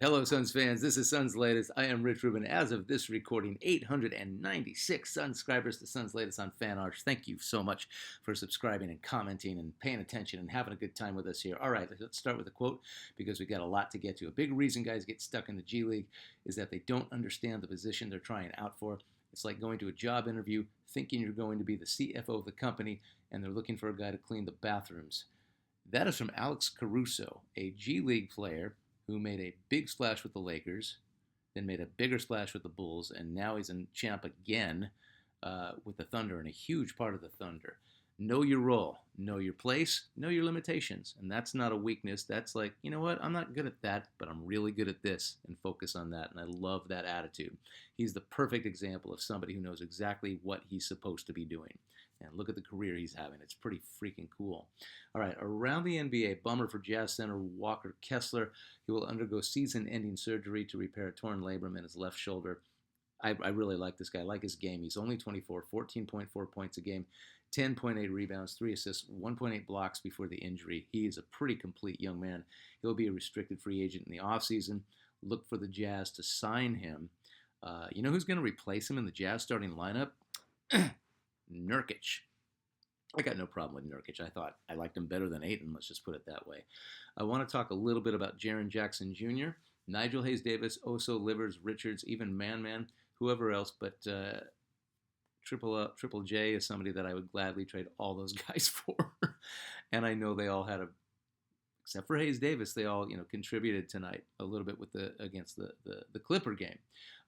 Hello, Suns fans. This is Suns Latest. I am Rich Rubin. As of this recording, 896 subscribers to Suns Latest on Fan Arch. Thank you so much for subscribing and commenting and paying attention and having a good time with us here. All right, let's start with a quote because we got a lot to get to. A big reason guys get stuck in the G League is that they don't understand the position they're trying out for. It's like going to a job interview thinking you're going to be the CFO of the company and they're looking for a guy to clean the bathrooms. That is from Alex Caruso, a G League player who made a big splash with the Lakers, then made a bigger splash with the Bulls, and now he's in champ again with the Thunder, and a huge part of the Thunder. Know your role, know your place, know your limitations. And that's not a weakness. That's like, you know what, I'm not good at that, but I'm really good at this, and focus on that. And I love that attitude. He's the perfect example of somebody who knows exactly what he's supposed to be doing. And look at the career he's having. It's pretty freaking cool. All right, around the NBA, bummer for Jazz center Walker Kessler. He will undergo season-ending surgery to repair a torn labrum in his left shoulder. I really like this guy. I like his game. He's only 24, 14.4 points a game, 10.8 rebounds, 3 assists, 1.8 blocks before the injury. He is a pretty complete young man. He'll be a restricted free agent in the offseason. Look for the Jazz to sign him. You know who's going to replace him in the Jazz starting lineup? Nurkic. I got no problem with Nurkic. I liked him better than Ayton, let's just put it that way. I want to talk a little bit about Jaren Jackson Jr., Nigel Hayes-Davis, Oso, Livers, Richards, even Man, whoever else, but Triple J is somebody that I would gladly trade all those guys for. And I know they all had except for Hayes-Davis, they all contributed tonight a little bit with against the Clipper game.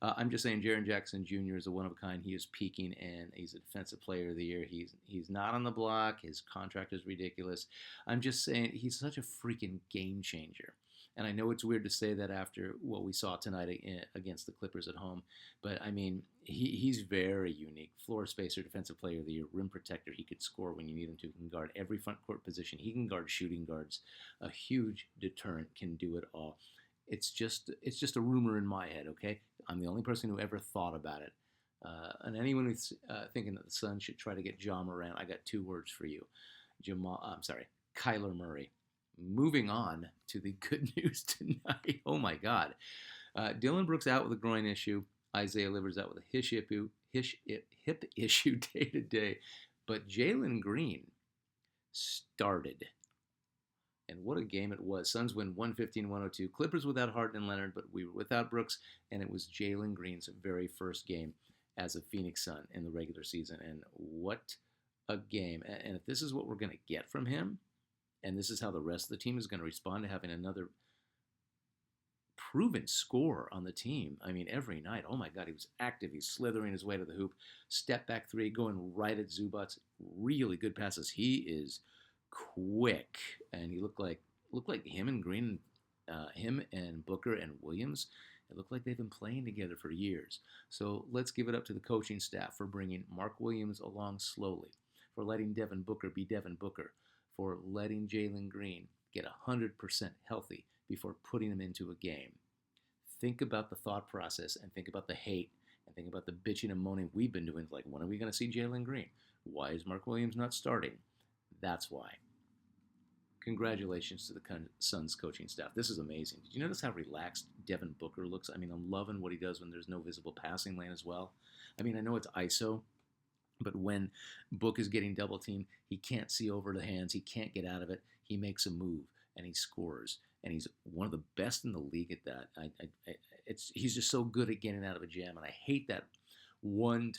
I'm just saying Jaren Jackson Jr. is a one-of-a-kind. He is peaking, and he's a Defensive Player of the Year. He's not on the block. His contract is ridiculous. I'm just saying he's such a freaking game changer. And I know it's weird to say that after what we saw tonight against the Clippers at home, but I mean, he's very unique. Floor spacer, Defensive Player of the Year, rim protector. He could score when you need him to. He can guard every front court position. He can guard shooting guards. A huge deterrent, can do it all. It's just a rumor in my head, okay? I'm the only person who ever thought about it. And anyone who's thinking that the Suns should try to get Ja Morant, I got 2 words for you. Kyler Murray. Moving on to the good news tonight. Oh my God. Dylan Brooks out with a groin issue. Isaiah Livers out with a hip issue day to day. But Jalen Green started. And what a game it was. Suns win 115-102. Clippers without Harden and Leonard, but we were without Brooks. And it was Jalen Green's very first game as a Phoenix Sun in the regular season. And what a game. And if this is what we're going to get from him, and this is how the rest of the team is going to respond to having another proven scorer on the team. I mean, every night, oh my God, he was active. He's slithering his way to the hoop. Step back 3, going right at Zubats. Really good passes. He is quick, and he looked like him and Green, him and Booker and Williams. It looked like they've been playing together for years. So let's give it up to the coaching staff for bringing Mark Williams along slowly, for letting Devin Booker be Devin Booker, for letting Jalen Green get 100% healthy before putting him into a game. Think about the thought process, and think about the hate, and think about the bitching and moaning we've been doing. Like, when are we going to see Jalen Green? Why is Mark Williams not starting? That's why. Congratulations to the Suns coaching staff. This is amazing. Did you notice how relaxed Devin Booker looks? I mean, I'm loving what he does when there's no visible passing lane as well. I mean, I know it's ISO, but when Book is getting double teamed, he can't see over the hands. He can't get out of it. He makes a move, and he scores. And he's one of the best in the league at that. He's just so good at getting out of a jam. And I hate that one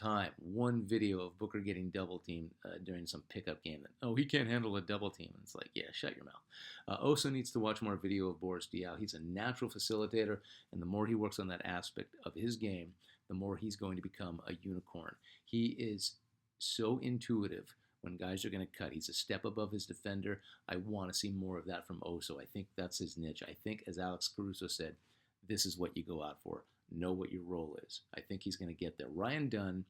video of Booker getting double teamed during some pickup game. That, he can't handle a double team. And it's like, yeah, shut your mouth. Oso needs to watch more video of Boris Diaw. He's a natural facilitator, and the more he works on that aspect of his game, the more he's going to become a unicorn. He is so intuitive when guys are going to cut. He's a step above his defender. I want to see more of that from Oso. I think that's his niche. I think, as Alex Caruso said, this is what you go out for. Know what your role is. I think he's going to get there. Ryan Dunn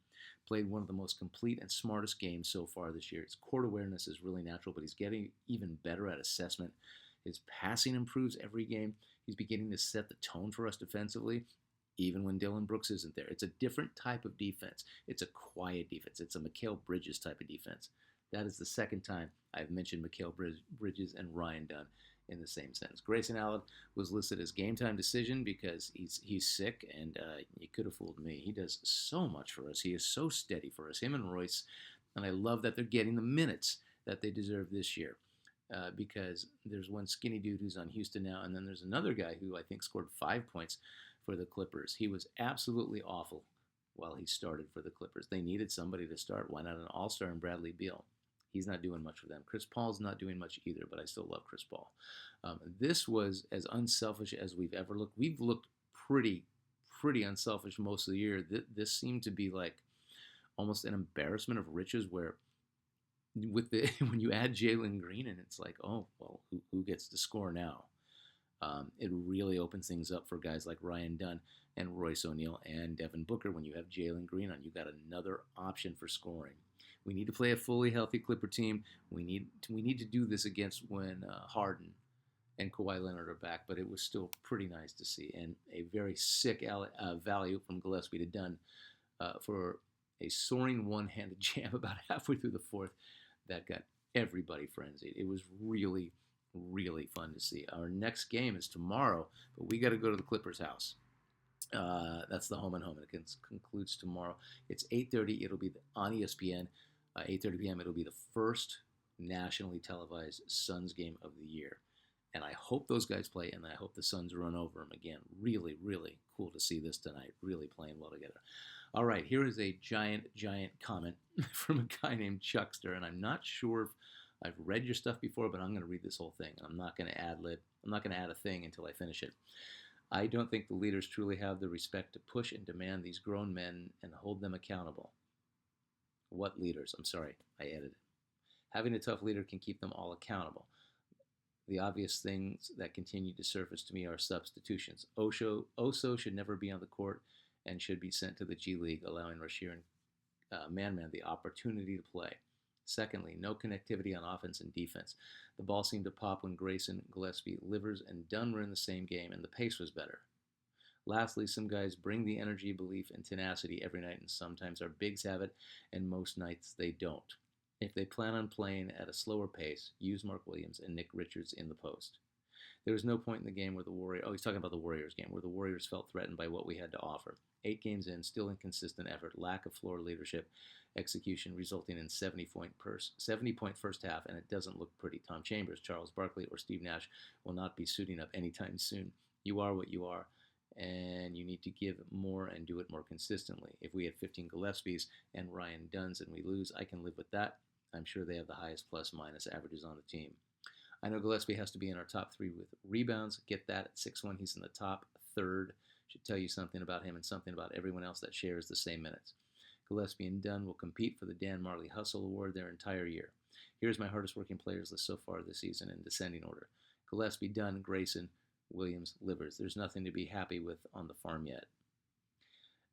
played one of the most complete and smartest games so far this year. His court awareness is really natural, but he's getting even better at assessment. His passing improves every game. He's beginning to set the tone for us defensively, even when Dylan Brooks isn't there. It's a different type of defense. It's a quiet defense. It's a Mikal Bridges type of defense. That is the second time I've mentioned Mikal Bridges and Ryan Dunn. in the same sentence. Grayson Allen was listed as game time decision because he's sick, and you could have fooled me. He does so much for us. He is so steady for us. Him and Royce, and I love that they're getting the minutes that they deserve this year. Because there's one skinny dude who's on Houston now, and then there's another guy who I think scored 5 points for the Clippers. He was absolutely awful while he started for the Clippers. They needed somebody to start. Why not an all-star in Bradley Beal? He's not doing much for them. Chris Paul's not doing much either, but I still love Chris Paul. This was as unselfish as we've ever looked. We've looked pretty unselfish most of the year. This seemed to be like almost an embarrassment of riches where with the when you add Jalen Green and it's like, oh, well, who gets to score now? It really opens things up for guys like Ryan Dunn and Royce O'Neal and Devin Booker. When you have Jalen Green on, you got another option for scoring. We need to play a fully healthy Clipper team. We need to do this against when Harden and Kawhi Leonard are back, but it was still pretty nice to see, and a very sick value from Gillespie to Dunn for a soaring one-handed jam about halfway through the fourth that got everybody frenzied. It was really, really fun to see. Our next game is tomorrow, but we got to go to the Clippers' house. That's the home and home, and it concludes tomorrow. It's 8:30. It'll be on ESPN. 8:30 p.m. It'll be the first nationally televised Suns game of the year. And I hope those guys play, and I hope the Suns run over them again. Really, really cool to see this tonight. Really playing well together. All right, here is a giant comment from a guy named Chuckster, and I'm not sure if I've read your stuff before, but I'm going to read this whole thing. I'm not going to ad-lib. I'm not going to add a thing until I finish it. I don't think the leaders truly have the respect to push and demand these grown men and hold them accountable. What leaders? I'm sorry, I edited. Having a tough leader can keep them all accountable. The obvious things that continue to surface to me are substitutions. Oso should never be on the court and should be sent to the G League, allowing Rasheer and Man the opportunity to play. Secondly, no connectivity on offense and defense. The ball seemed to pop when Grayson, Gillespie, Livers, and Dunn were in the same game, and the pace was better. Lastly, some guys bring the energy, belief, and tenacity every night, and sometimes our bigs have it, and most nights they don't. If they plan on playing at a slower pace, use Mark Williams and Nick Richards in the post. There was no point in the game where the Warriors, he's talking about the Warriors game, where the Warriors felt threatened by what we had to offer. 8 games in, still inconsistent effort, lack of floor leadership, execution, resulting in 70-point first half, and it doesn't look pretty. Tom Chambers, Charles Barkley, or Steve Nash will not be suiting up anytime soon. You are what you are, and you need to give more and do it more consistently. If we had 15 Gillespies and Ryan Dunns and we lose, I can live with that. I'm sure they have the highest plus-minus averages on the team. I know Gillespie has to be in our top 3 with rebounds. Get that at 6'1". He's in the top third. Should tell you something about him and something about everyone else that shares the same minutes. Gillespie and Dunn will compete for the Dan Marley Hustle Award their entire year. Here's my hardest working players list so far this season in descending order. Gillespie, Dunn, Grayson, Williams, Livers. There's nothing to be happy with on the farm yet.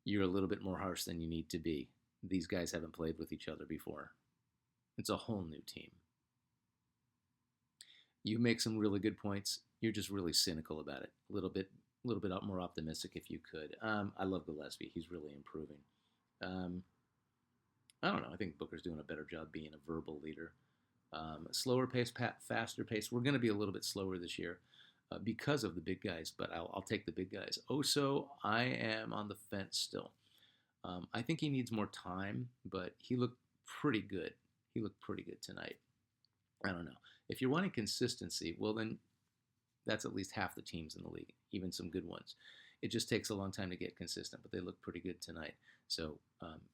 You're a little bit more harsh than you need to be. These guys haven't played with each other before. It's a whole new team. You make some really good points. You're just really cynical about it. A little bit more optimistic if you could. I love Gillespie. He's really improving. I don't know. I think Booker's doing a better job being a verbal leader. Slower pace, faster pace. We're going to be a little bit slower this year because of the big guys, but I'll take the big guys. Oso, I am on the fence still. I think he needs more time, but he looked pretty good. He looked pretty good tonight. I don't know. If you're wanting consistency, well, then that's at least half the teams in the league, even some good ones. It just takes a long time to get consistent, but they look pretty good tonight. So,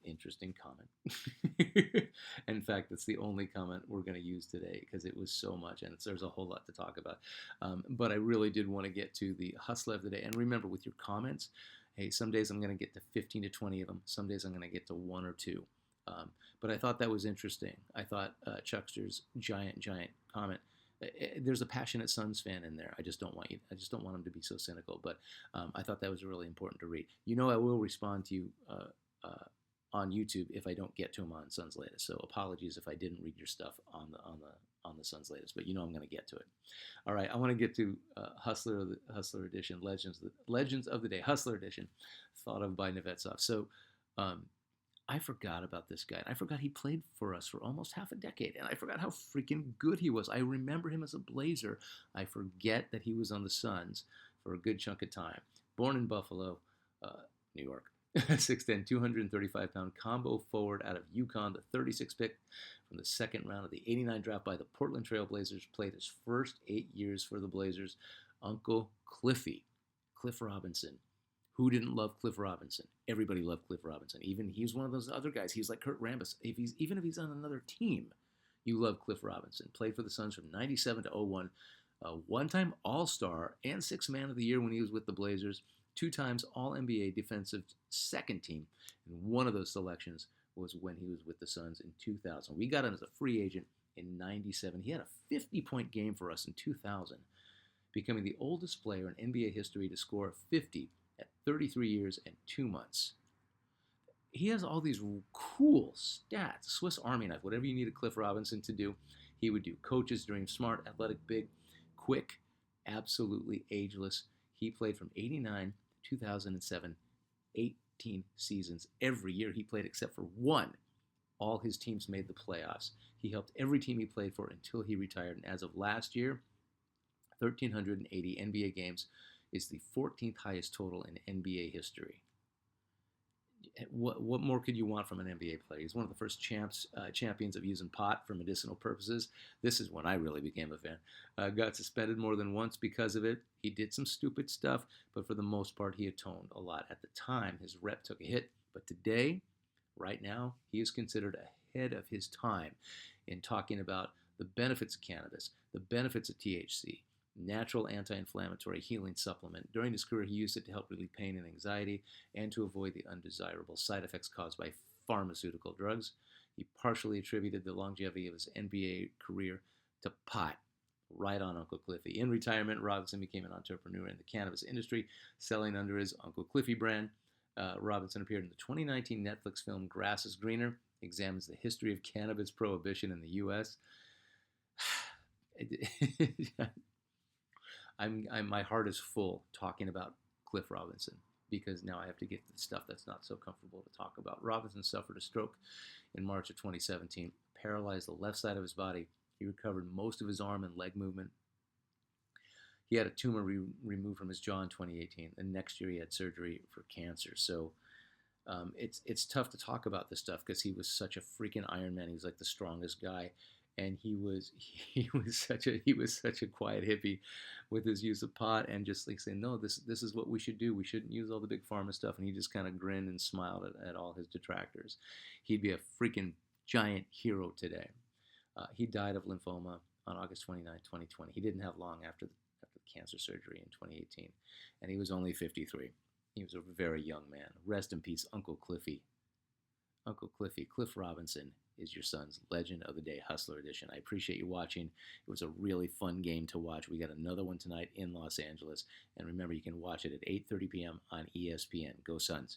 interesting comment. In fact, that's the only comment we're going to use today because it was so much, and there's a whole lot to talk about. But I really did want to get to the hustler of the day. And remember, with your comments, hey, some days I'm going to get to 15 to 20 of them. Some days I'm going to get to 1 or 2. But I thought that was interesting. I thought Chuckster's giant comment. There's a passionate Suns fan in there. I just don't want him to be so cynical. But I thought that was really important to read. You know, I will respond to you on YouTube if I don't get to him on Suns Latest. So apologies if I didn't read your stuff on the Suns Latest. But you know I'm going to get to it. All right, I want to get to Hustler Edition, Legends of the Day, Hustler Edition, thought of by Nevetsov. So I forgot about this guy. I forgot he played for us for almost half a decade, and I forgot how freaking good he was. I remember him as a Blazer. I forget that he was on the Suns for a good chunk of time. Born in Buffalo, New York. 6'10", 235-pound combo forward out of UConn, the 36th pick from the second round of the 89 draft by the Portland Trail Blazers. Played his first 8 years for the Blazers. Uncle Cliffy, Cliff Robinson. Who didn't love Cliff Robinson? Everybody loved Cliff Robinson. Even he was one of those other guys. He was like Kurt Rambis. Even if he's on another team, you love Cliff Robinson. Played for the Suns from 97 to 01. One-time All-Star and Sixth Man of the Year when he was with the Blazers. 2 times All-NBA Defensive Second Team. And one of those selections was when he was with the Suns in 2000. We got him as a free agent in 97. He had a 50-point game for us in 2000, becoming the oldest player in NBA history to score 50 at 33 years and 2 months. He has all these cool stats. Swiss Army knife, whatever you needed Cliff Robinson to do, he would do. Coach's dream, smart, athletic, big, quick, absolutely ageless. He played from 89 to 2007, 18 seasons. Every year he played except for one. All his teams made the playoffs. He helped every team he played for until he retired. And as of last year, 1,380 NBA games is the 14th highest total in NBA history. What more could you want from an NBA player? He's one of the first champions of using pot for medicinal purposes. This is when I really became a fan. Got suspended more than once because of it. He did some stupid stuff, but for the most part, he atoned a lot. At the time, his rep took a hit, but today, right now, he is considered ahead of his time in talking about the benefits of cannabis, the benefits of THC, natural anti-inflammatory healing supplement. During his career, he used it to help relieve pain and anxiety and to avoid the undesirable side effects caused by pharmaceutical drugs. He partially attributed the longevity of his NBA career to pot. Right on, Uncle Cliffy. In retirement, Robinson became an entrepreneur in the cannabis industry, selling under his Uncle Cliffy brand. Robinson appeared in the 2019 Netflix film Grass is Greener, examines the history of cannabis prohibition in the U.S. My heart is full talking about Cliff Robinson because now I have to get to the stuff that's not so comfortable to talk about. Robinson suffered a stroke in March of 2017, paralyzed the left side of his body. He recovered most of his arm and leg movement. He had a tumor removed from his jaw in 2018, and next year he had surgery for cancer. So it's tough to talk about this stuff because he was such a freaking Iron Man. He was like the strongest guy. And he was such a quiet hippie with his use of pot and just like saying, no, this is what we should do. We shouldn't use all the big pharma stuff. And he just kind of grinned and smiled at all his detractors. He'd be a freaking giant hero today. He died of lymphoma on August 29, 2020. He didn't have long after the cancer surgery in 2018, and he was only 53. He was a very young man. Rest in peace, Uncle Cliffy. Uncle Cliffy, Cliff Robinson, is your son's Legend of the Day Hustler Edition. I appreciate you watching. It was a really fun game to watch. We got another one tonight in Los Angeles. And remember, you can watch it at 8:30 p.m. on ESPN. Go Suns.